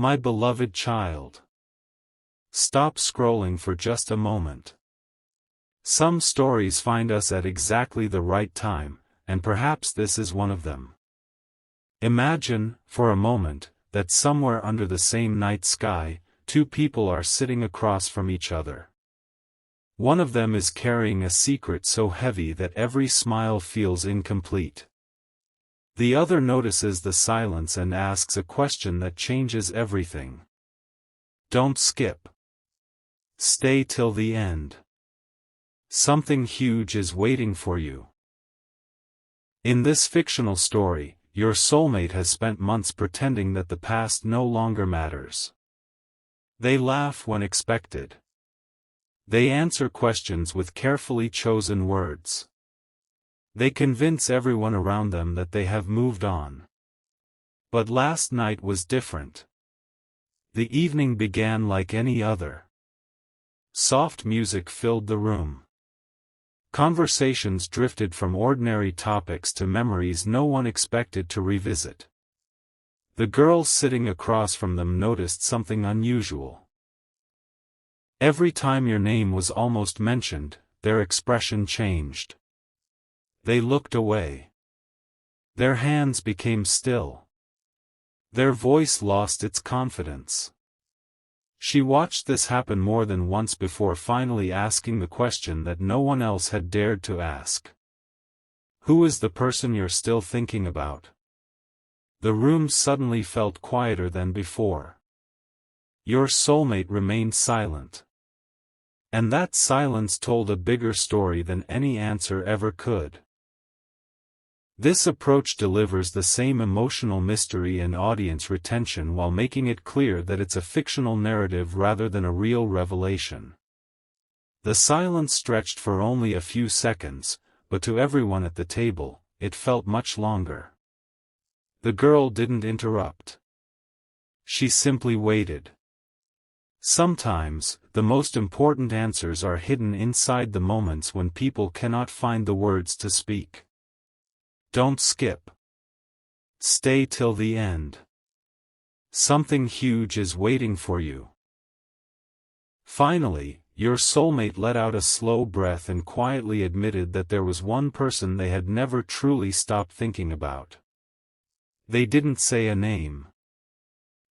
My beloved child. Stop scrolling for just a moment. Some stories find us at exactly the right time, and perhaps this is one of them. Imagine, for a moment, that somewhere under the same night sky, two people are sitting across from each other. One of them is carrying a secret so heavy that every smile feels incomplete. The other notices the silence and asks a question that changes everything. Don't skip. Stay till the end. Something huge is waiting for you. In this fictional story, your soulmate has spent months pretending that the past no longer matters. They laugh when expected. They answer questions with carefully chosen words. They convince everyone around them that they have moved on. But last night was different. The evening began like any other. Soft music filled the room. Conversations drifted from ordinary topics to memories no one expected to revisit. The girl sitting across from them noticed something unusual. Every time your name was almost mentioned, their expression changed. They looked away. Their hands became still. Their voice lost its confidence. She watched this happen more than once before finally asking the question that no one else had dared to ask. Who is the person you're still thinking about? The room suddenly felt quieter than before. Your soulmate remained silent. And that silence told a bigger story than any answer ever could. This approach delivers the same emotional mystery and audience retention while making it clear that it's a fictional narrative rather than a real revelation. The silence stretched for only a few seconds, but to everyone at the table, it felt much longer. The girl didn't interrupt. She simply waited. Sometimes, the most important answers are hidden inside the moments when people cannot find the words to speak. Don't skip. Stay till the end. Something huge is waiting for you. Finally, your soulmate let out a slow breath and quietly admitted that there was one person they had never truly stopped thinking about. They didn't say a name.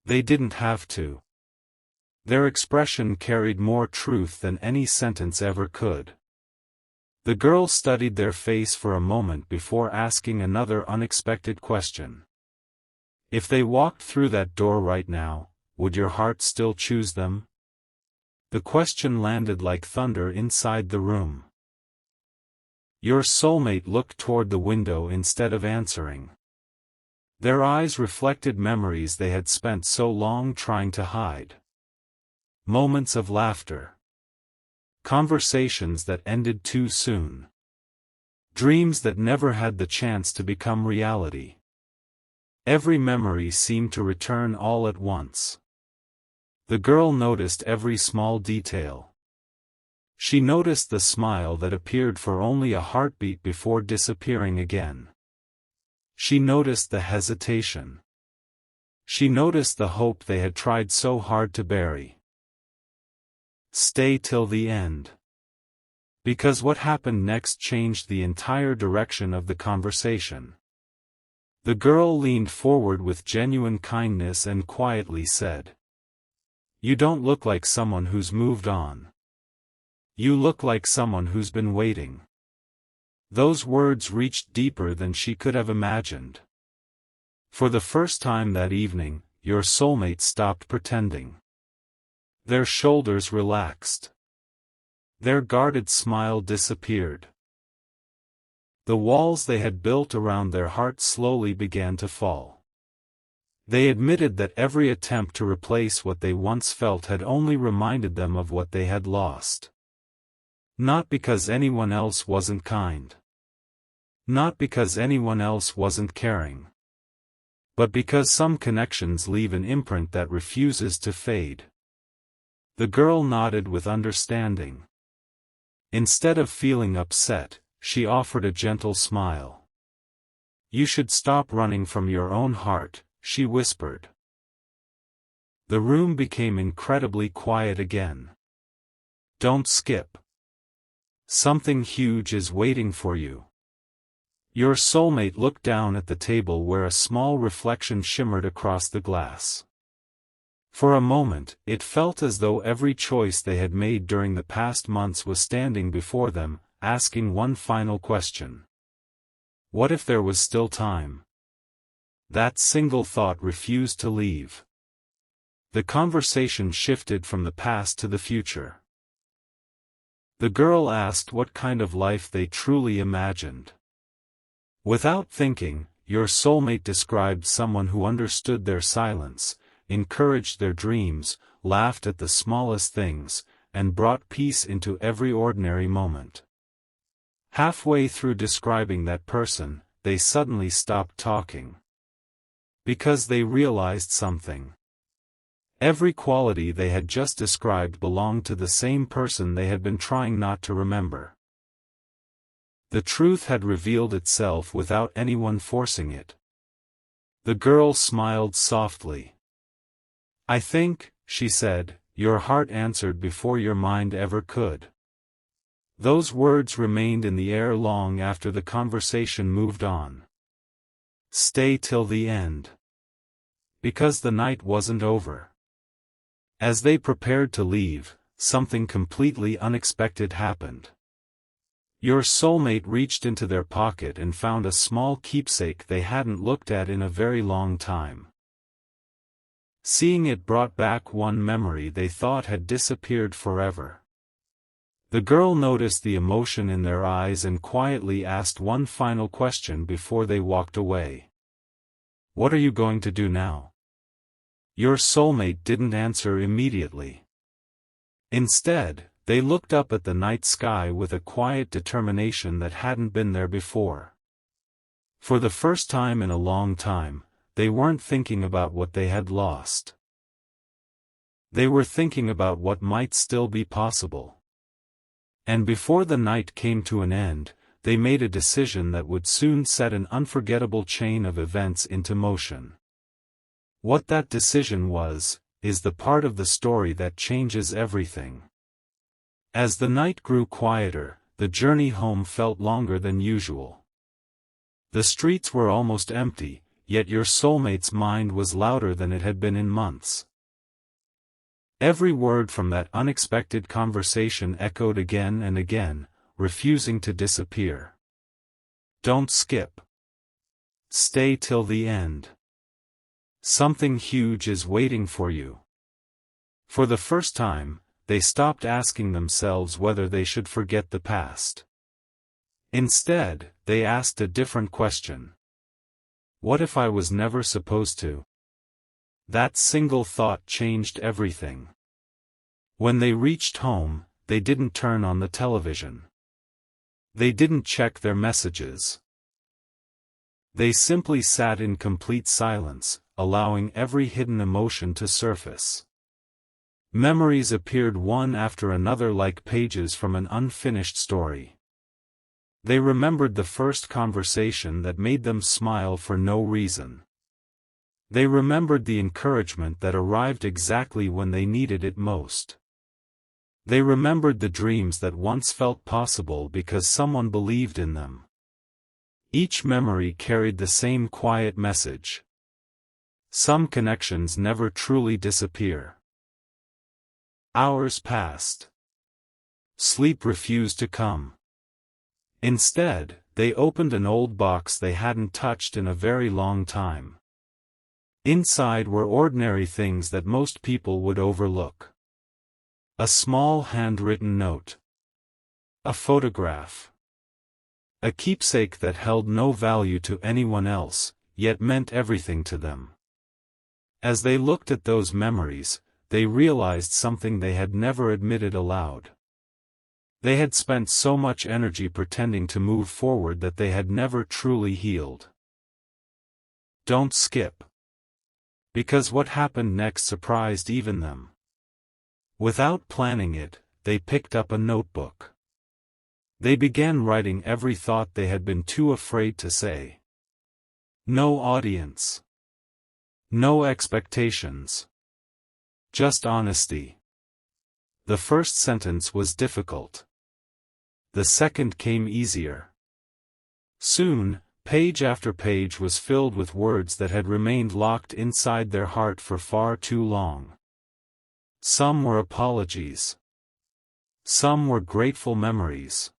They didn't have to. Their expression carried more truth than any sentence ever could. The girl studied their face for a moment before asking another unexpected question. If they walked through that door right now, would your heart still choose them? The question landed like thunder inside the room. Your soulmate looked toward the window instead of answering. Their eyes reflected memories they had spent so long trying to hide. Moments of laughter. Conversations that ended too soon. Dreams that never had the chance to become reality. Every memory seemed to return all at once. The girl noticed every small detail. She noticed the smile that appeared for only a heartbeat before disappearing again. She noticed the hesitation. She noticed the hope they had tried so hard to bury. Stay till the end. Because what happened next changed the entire direction of the conversation. The girl leaned forward with genuine kindness and quietly said, "You don't look like someone who's moved on. You look like someone who's been waiting." Those words reached deeper than she could have imagined. For the first time that evening, your soulmate stopped pretending. Their shoulders relaxed. Their guarded smile disappeared. The walls they had built around their hearts slowly began to fall. They admitted that every attempt to replace what they once felt had only reminded them of what they had lost. Not because anyone else wasn't kind. Not because anyone else wasn't caring. But because some connections leave an imprint that refuses to fade. The girl nodded with understanding. Instead of feeling upset, she offered a gentle smile. "You should stop running from your own heart," she whispered. The room became incredibly quiet again. Don't skip. Something huge is waiting for you. Your soulmate looked down at the table where a small reflection shimmered across the glass. For a moment, it felt as though every choice they had made during the past months was standing before them, asking one final question. What if there was still time? That single thought refused to leave. The conversation shifted from the past to the future. The girl asked what kind of life they truly imagined. Without thinking, your soulmate described someone who understood their silence, encouraged their dreams, laughed at the smallest things, and brought peace into every ordinary moment. Halfway through describing that person, they suddenly stopped talking. Because they realized something. Every quality they had just described belonged to the same person they had been trying not to remember. The truth had revealed itself without anyone forcing it. The girl smiled softly. I think, she said, your heart answered before your mind ever could. Those words remained in the air long after the conversation moved on. Stay till the end. Because the night wasn't over. As they prepared to leave, something completely unexpected happened. Your soulmate reached into their pocket and found a small keepsake they hadn't looked at in a very long time. Seeing it brought back one memory they thought had disappeared forever. The girl noticed the emotion in their eyes and quietly asked one final question before they walked away. What are you going to do now? Your soulmate didn't answer immediately. Instead, they looked up at the night sky with a quiet determination that hadn't been there before. For the first time in a long time, they weren't thinking about what they had lost. They were thinking about what might still be possible. And before the night came to an end, they made a decision that would soon set an unforgettable chain of events into motion. What that decision was, is the part of the story that changes everything. As the night grew quieter, the journey home felt longer than usual. The streets were almost empty, yet your soulmate's mind was louder than it had been in months. Every word from that unexpected conversation echoed again and again, refusing to disappear. Don't skip. Stay till the end. Something huge is waiting for you. For the first time, they stopped asking themselves whether they should forget the past. Instead, they asked a different question. What if I was never supposed to? That single thought changed everything. When they reached home, they didn't turn on the television. They didn't check their messages. They simply sat in complete silence, allowing every hidden emotion to surface. Memories appeared one after another like pages from an unfinished story. They remembered the first conversation that made them smile for no reason. They remembered the encouragement that arrived exactly when they needed it most. They remembered the dreams that once felt possible because someone believed in them. Each memory carried the same quiet message. Some connections never truly disappear. Hours passed. Sleep refused to come. Instead, they opened an old box they hadn't touched in a very long time. Inside were ordinary things that most people would overlook. A small handwritten note. A photograph. A keepsake that held no value to anyone else, yet meant everything to them. As they looked at those memories, they realized something they had never admitted aloud. They had spent so much energy pretending to move forward that they had never truly healed. Don't skip. Because what happened next surprised even them. Without planning it, they picked up a notebook. They began writing every thought they had been too afraid to say. No audience. No expectations. Just honesty. The first sentence was difficult. The second came easier. Soon, page after page was filled with words that had remained locked inside their heart for far too long. Some were apologies. Some were grateful memories.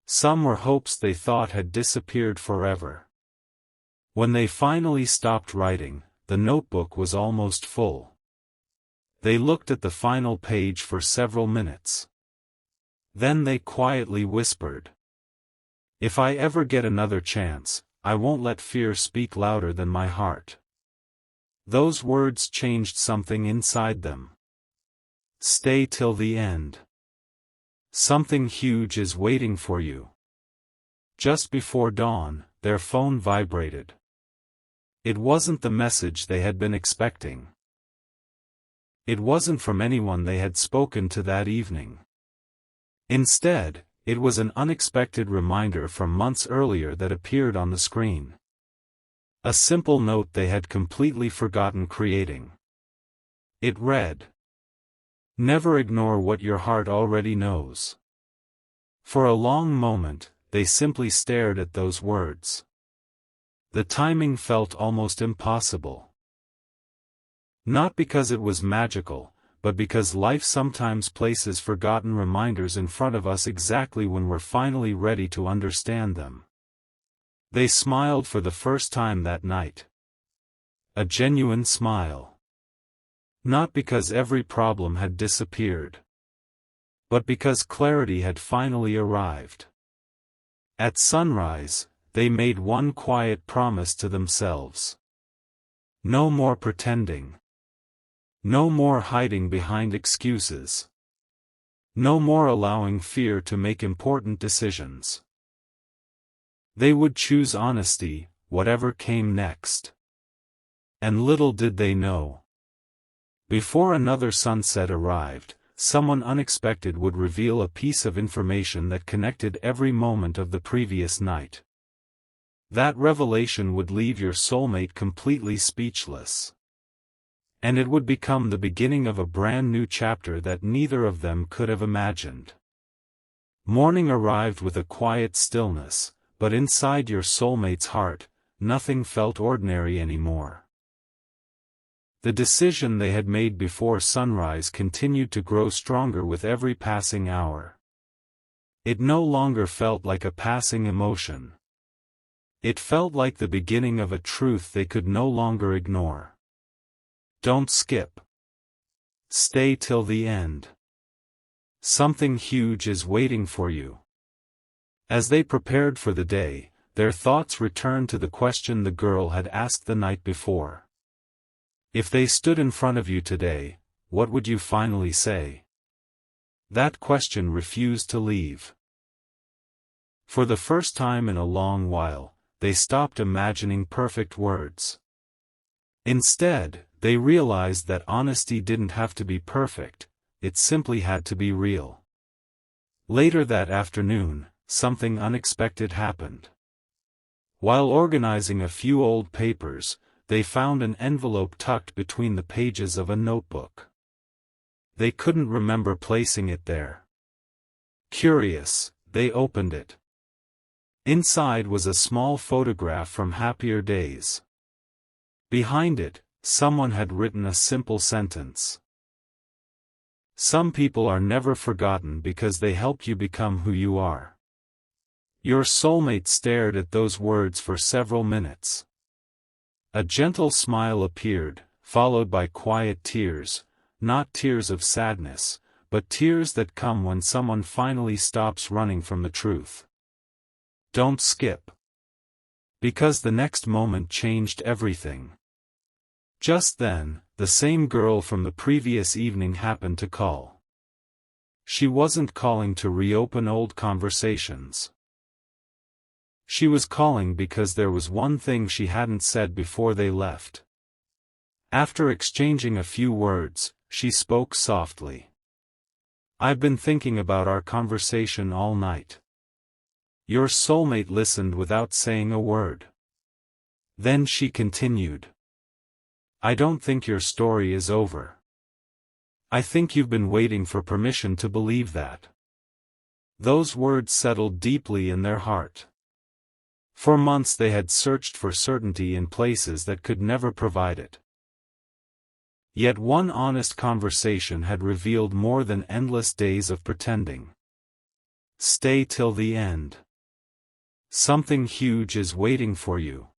Some were hopes they thought had disappeared forever. When they finally stopped writing, the notebook was almost full. They looked at the final page for several minutes. Then they quietly whispered, "If I ever get another chance, I won't let fear speak louder than my heart." Those words changed something inside them. Stay till the end. Something huge is waiting for you. Just before dawn, their phone vibrated. It wasn't the message they had been expecting. It wasn't from anyone they had spoken to that evening. Instead, it was an unexpected reminder from months earlier that appeared on the screen. A simple note they had completely forgotten creating. It read, "Never ignore what your heart already knows." For a long moment, they simply stared at those words. The timing felt almost impossible. Not because it was magical, but because life sometimes places forgotten reminders in front of us exactly when we're finally ready to understand them. They smiled for the first time that night. A genuine smile. Not because every problem had disappeared, but because clarity had finally arrived. At sunrise, they made one quiet promise to themselves. No more pretending. No more hiding behind excuses. No more allowing fear to make important decisions. They would choose honesty, whatever came next. And little did they know. Before another sunset arrived, someone unexpected would reveal a piece of information that connected every moment of the previous night. That revelation would leave your soulmate completely speechless. And it would become the beginning of a brand new chapter that neither of them could have imagined. Morning arrived with a quiet stillness, but inside your soulmate's heart, nothing felt ordinary anymore. The decision they had made before sunrise continued to grow stronger with every passing hour. It no longer felt like a passing emotion. It felt like the beginning of a truth they could no longer ignore. Don't skip. Stay till the end. Something huge is waiting for you. As they prepared for the day, their thoughts returned to the question the girl had asked the night before. If they stood in front of you today, what would you finally say? That question refused to leave. For the first time in a long while, they stopped imagining perfect words. Instead, they realized that honesty didn't have to be perfect, it simply had to be real. Later that afternoon, something unexpected happened. While organizing a few old papers, they found an envelope tucked between the pages of a notebook. They couldn't remember placing it there. Curious, they opened it. Inside was a small photograph from happier days. Behind it, someone had written a simple sentence. Some people are never forgotten because they helped you become who you are. Your soulmate stared at those words for several minutes. A gentle smile appeared, followed by quiet tears, not tears of sadness, but tears that come when someone finally stops running from the truth. Don't skip. Because the next moment changed everything. Just then, the same girl from the previous evening happened to call. She wasn't calling to reopen old conversations. She was calling because there was one thing she hadn't said before they left. After exchanging a few words, she spoke softly. "I've been thinking about our conversation all night." Your soulmate listened without saying a word. Then she continued. I don't think your story is over. I think you've been waiting for permission to believe that." Those words settled deeply in their heart. For months they had searched for certainty in places that could never provide it. Yet one honest conversation had revealed more than endless days of pretending. Stay till the end. Something huge is waiting for you.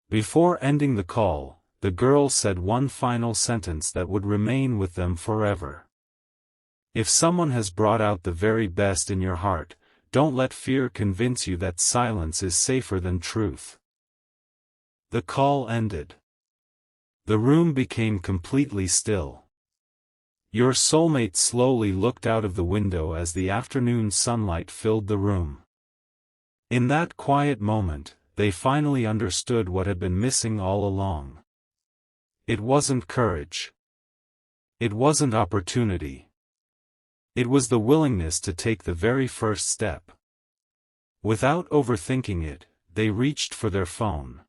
Before ending the call, the girl said one final sentence that would remain with them forever. If someone has brought out the very best in your heart, don't let fear convince you that silence is safer than truth. The call ended. The room became completely still. Your soulmate slowly looked out of the window as the afternoon sunlight filled the room. In that quiet moment, they finally understood what had been missing all along. It wasn't courage. It wasn't opportunity. It was the willingness to take the very first step. Without overthinking it, they reached for their phone.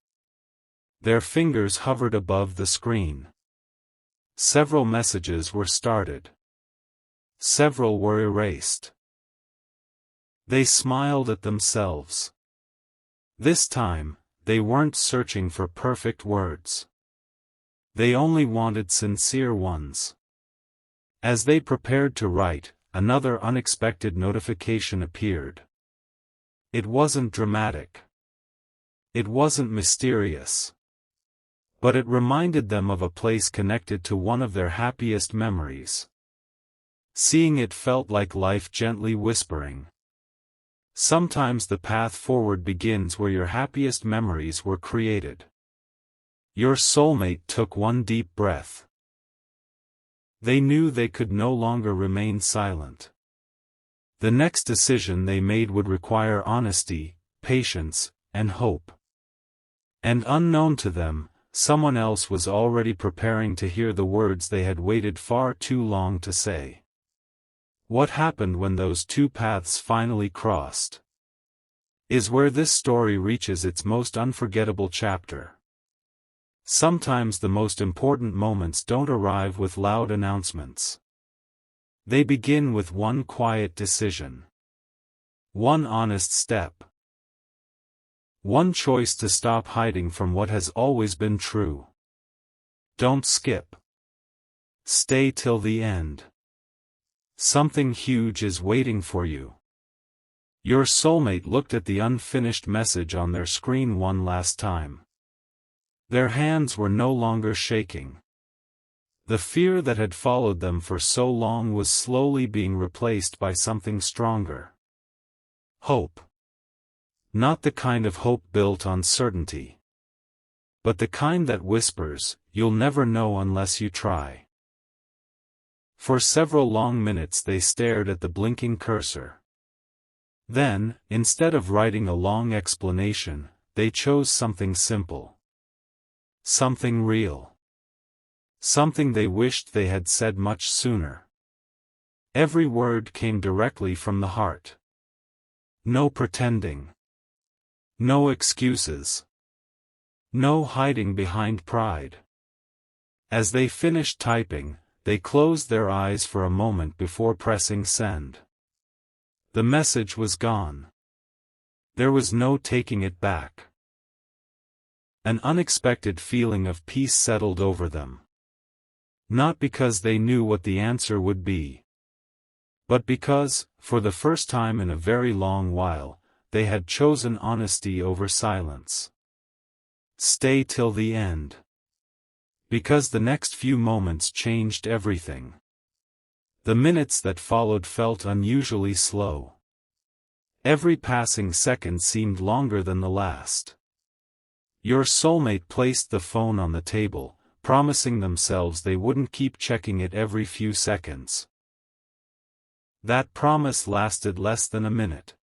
Their fingers hovered above the screen. Several messages were started. Several were erased. They smiled at themselves. This time, they weren't searching for perfect words. They only wanted sincere ones. As they prepared to write, another unexpected notification appeared. It wasn't dramatic. It wasn't mysterious. But it reminded them of a place connected to one of their happiest memories. Seeing it felt like life gently whispering. Sometimes the path forward begins where your happiest memories were created. Your soulmate took one deep breath. They knew they could no longer remain silent. The next decision they made would require honesty, patience, and hope. And unknown to them, someone else was already preparing to hear the words they had waited far too long to say. What happened when those two paths finally crossed? Is where this story reaches its most unforgettable chapter. Sometimes the most important moments don't arrive with loud announcements. They begin with one quiet decision. One honest step. One choice to stop hiding from what has always been true. Don't skip. Stay till the end. Something huge is waiting for you. Your soulmate looked at the unfinished message on their screen one last time. Their hands were no longer shaking. The fear that had followed them for so long was slowly being replaced by something stronger. Hope. Not the kind of hope built on certainty. But the kind that whispers, "You'll never know unless you try." For several long minutes they stared at the blinking cursor. Then, instead of writing a long explanation, they chose something simple. Something real. Something they wished they had said much sooner. Every word came directly from the heart. No pretending. No excuses. No hiding behind pride. As they finished typing, they closed their eyes for a moment before pressing send. The message was gone. There was no taking it back. An unexpected feeling of peace settled over them. Not because they knew what the answer would be, but because, for the first time in a very long while, they had chosen honesty over silence. Stay till the end. Because the next few moments changed everything. The minutes that followed felt unusually slow. Every passing second seemed longer than the last. Your soulmate placed the phone on the table, promising themselves they wouldn't keep checking it every few seconds. That promise lasted less than a minute.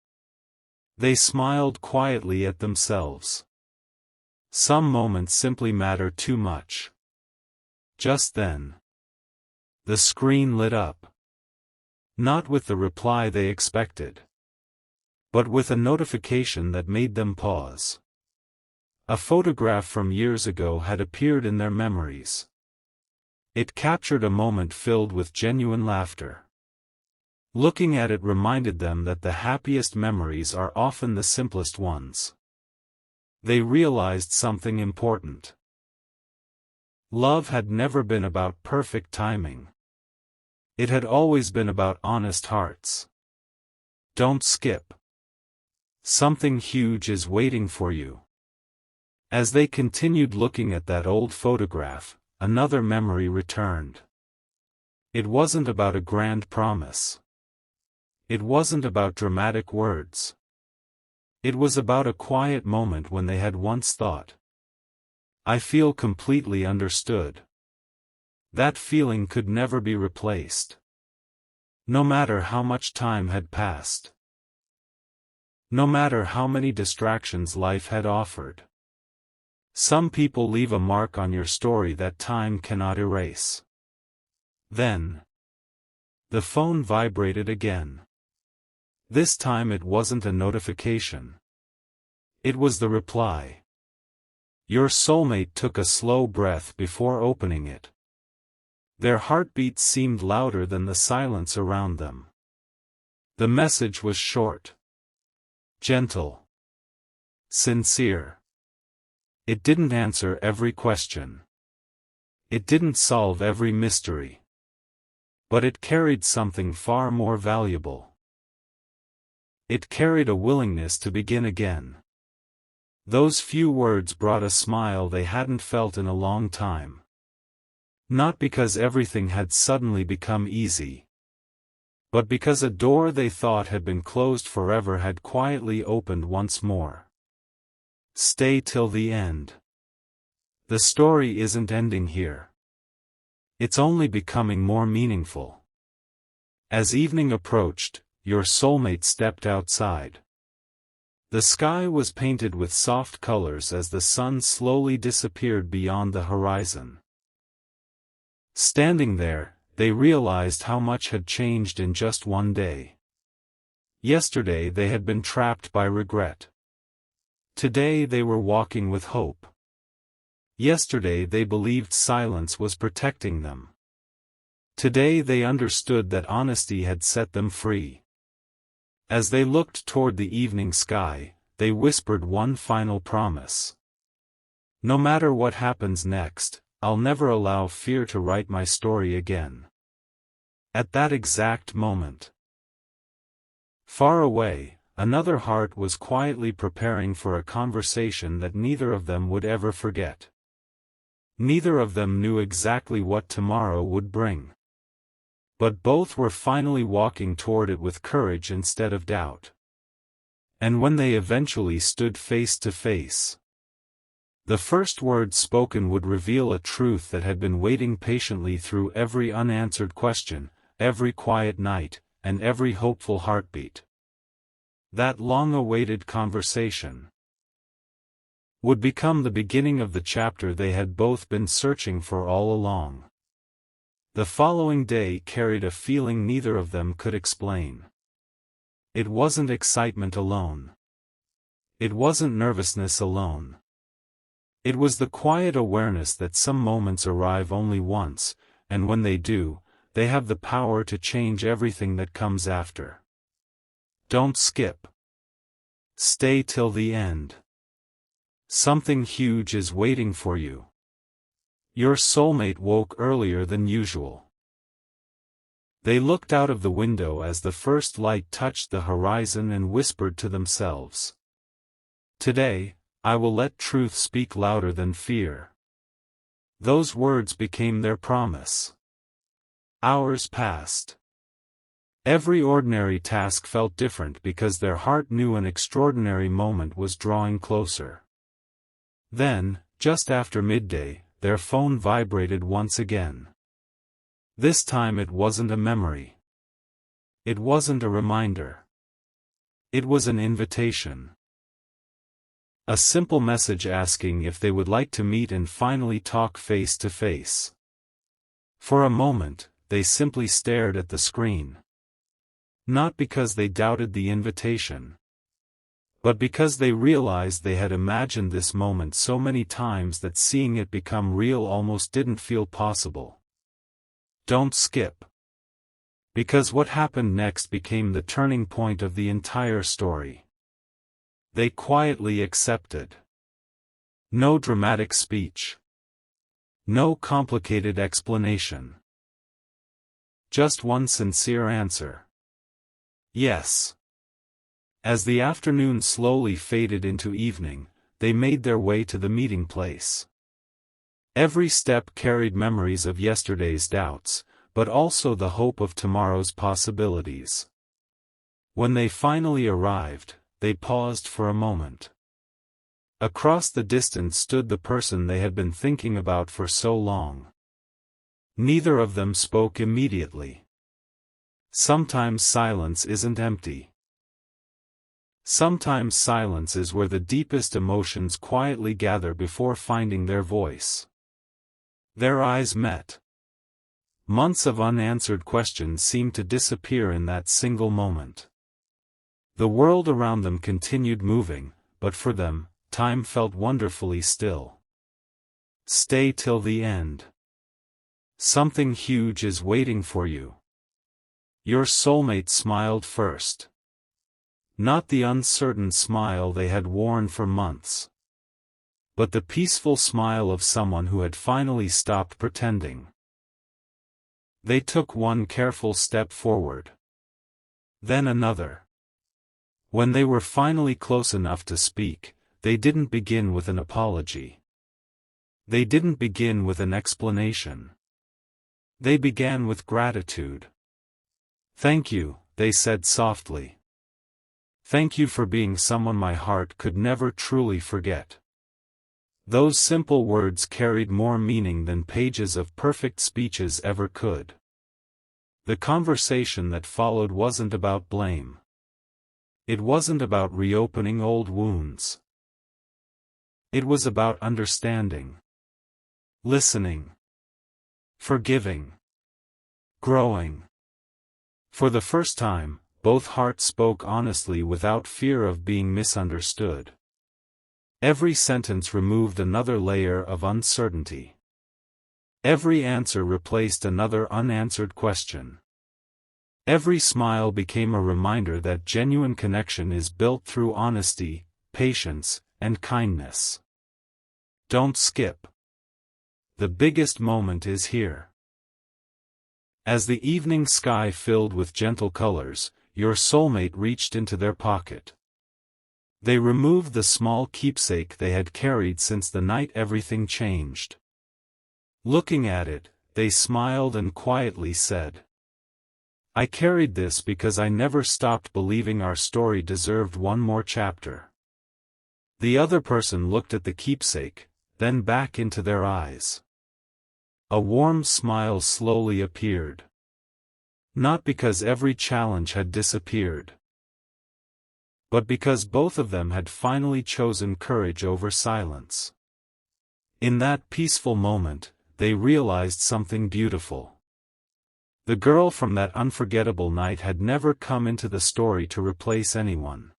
They smiled quietly at themselves. Some moments simply matter too much. Just then, the screen lit up. Not with the reply they expected, but with a notification that made them pause. A photograph from years ago had appeared in their memories. It captured a moment filled with genuine laughter. Looking at it reminded them that the happiest memories are often the simplest ones. They realized something important. Love had never been about perfect timing. It had always been about honest hearts. Don't skip. Something huge is waiting for you. As they continued looking at that old photograph, another memory returned. It wasn't about a grand promise. It wasn't about dramatic words. It was about a quiet moment when they had once thought, "I feel completely understood." That feeling could never be replaced. No matter how much time had passed. No matter how many distractions life had offered. Some people leave a mark on your story that time cannot erase. Then, the phone vibrated again. This time it wasn't a notification. It was the reply. Your soulmate took a slow breath before opening it. Their heartbeats seemed louder than the silence around them. The message was short. Gentle. Sincere. It didn't answer every question. It didn't solve every mystery. But it carried something far more valuable. It carried a willingness to begin again. Those few words brought a smile they hadn't felt in a long time. Not because everything had suddenly become easy. But because a door they thought had been closed forever had quietly opened once more. Stay till the end. The story isn't ending here. It's only becoming more meaningful. As evening approached, your soulmate stepped outside. The sky was painted with soft colors as the sun slowly disappeared beyond the horizon. Standing there, they realized how much had changed in just one day. Yesterday they had been trapped by regret. Today they were walking with hope. Yesterday they believed silence was protecting them. Today they understood that honesty had set them free. As they looked toward the evening sky, they whispered one final promise. No matter what happens next, I'll never allow fear to write my story again. At that exact moment, far away, another heart was quietly preparing for a conversation that neither of them would ever forget. Neither of them knew exactly what tomorrow would bring. But both were finally walking toward it with courage instead of doubt. And when they eventually stood face to face, the first word spoken would reveal a truth that had been waiting patiently through every unanswered question, every quiet night, and every hopeful heartbeat. That long-awaited conversation would become the beginning of the chapter they had both been searching for all along. The following day carried a feeling neither of them could explain. It wasn't excitement alone. It wasn't nervousness alone. It was the quiet awareness that some moments arrive only once, and when they do, they have the power to change everything that comes after. Don't skip. Stay till the end. Something huge is waiting for you. Your soulmate woke earlier than usual. They looked out of the window as the first light touched the horizon and whispered to themselves. Today, I will let truth speak louder than fear. Those words became their promise. Hours passed. Every ordinary task felt different because their heart knew an extraordinary moment was drawing closer. Then, just after midday, their phone vibrated once again. This time it wasn't a memory. It wasn't a reminder. It was an invitation. A simple message asking if they would like to meet and finally talk face to face. For a moment, they simply stared at the screen. Not because they doubted the invitation, But because they realized they had imagined this moment so many times that seeing it become real almost didn't feel possible. Don't skip. Because what happened next became the turning point of the entire story. They quietly accepted. No dramatic speech. No complicated explanation. Just one sincere answer. Yes. As the afternoon slowly faded into evening, they made their way to the meeting place. Every step carried memories of yesterday's doubts, but also the hope of tomorrow's possibilities. When they finally arrived, they paused for a moment. Across the distance stood the person they had been thinking about for so long. Neither of them spoke immediately. Sometimes silence isn't empty. Sometimes silence is where the deepest emotions quietly gather before finding their voice. Their eyes met. Months of unanswered questions seemed to disappear in that single moment. The world around them continued moving, but for them, time felt wonderfully still. Stay till the end. Something huge is waiting for you. Your soulmate smiled first. Not the uncertain smile they had worn for months, but the peaceful smile of someone who had finally stopped pretending. They took one careful step forward. Then another. When they were finally close enough to speak, they didn't begin with an apology. They didn't begin with an explanation. They began with gratitude. "Thank you," they said softly. "Thank you for being someone my heart could never truly forget." Those simple words carried more meaning than pages of perfect speeches ever could. The conversation that followed wasn't about blame. It wasn't about reopening old wounds. It was about understanding. Listening. Forgiving. Growing. For the first time, both hearts spoke honestly without fear of being misunderstood. Every sentence removed another layer of uncertainty. Every answer replaced another unanswered question. Every smile became a reminder that genuine connection is built through honesty, patience, and kindness. Don't skip. The biggest moment is here. As the evening sky filled with gentle colors, your soulmate reached into their pocket. They removed the small keepsake they had carried since the night everything changed. Looking at it, they smiled and quietly said, "I carried this because I never stopped believing our story deserved one more chapter." The other person looked at the keepsake, then back into their eyes. A warm smile slowly appeared. Not because every challenge had disappeared, but because both of them had finally chosen courage over silence. In that peaceful moment, they realized something beautiful. The girl from that unforgettable night had never come into the story to replace anyone.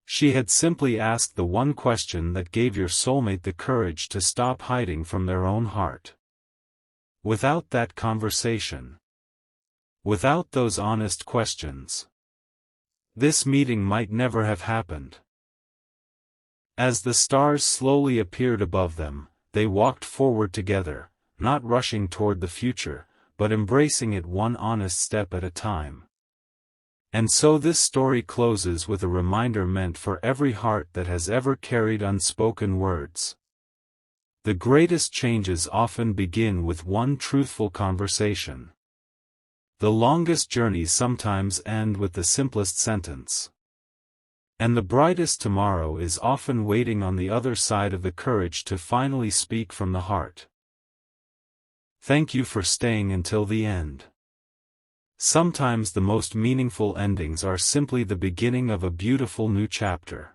She had simply asked the one question that gave your soulmate the courage to stop hiding from their own heart. Without that conversation, without those honest questions, this meeting might never have happened. As the stars slowly appeared above them, they walked forward together, not rushing toward the future, but embracing it one honest step at a time. And so this story closes with a reminder meant for every heart that has ever carried unspoken words. The greatest changes often begin with one truthful conversation. The longest journeys sometimes end with the simplest sentence. And the brightest tomorrow is often waiting on the other side of the courage to finally speak from the heart. Thank you for staying until the end. Sometimes the most meaningful endings are simply the beginning of a beautiful new chapter.